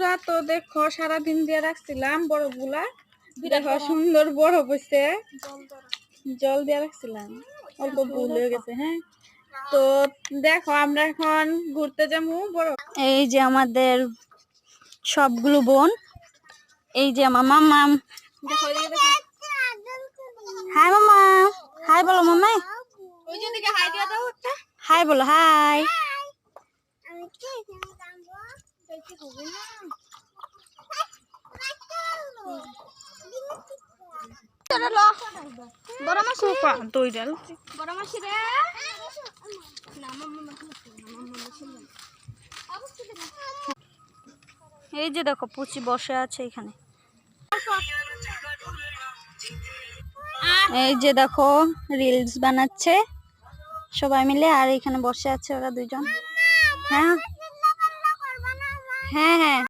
বন্ধুরা, তো দেখো সারাদিন দিয়ে রাখছিলাম বরফগুলা, দেখো সুন্দর বরফ হয়েছে। জল দিয়ে রাখছিলাম, অল্প ভুল হয়ে গেছে। হ্যাঁ, তো দেখো আমরা এখন ঘুরতে যাবো বরফ। এই যে আমাদের সবগুলো বোন, এই যে আমার মামা। হাই মামা, হাই বলো মামাই, হাই বলো, হাই। এই যে দেখো পুচি বসে আছে এখানে। এই যে দেখো রিলস বানাচ্ছে সবাই মিলে, আর এখানে বসে আছে ওরা দুজন। হ্যাঁ হ্যাঁ হ্যাঁ।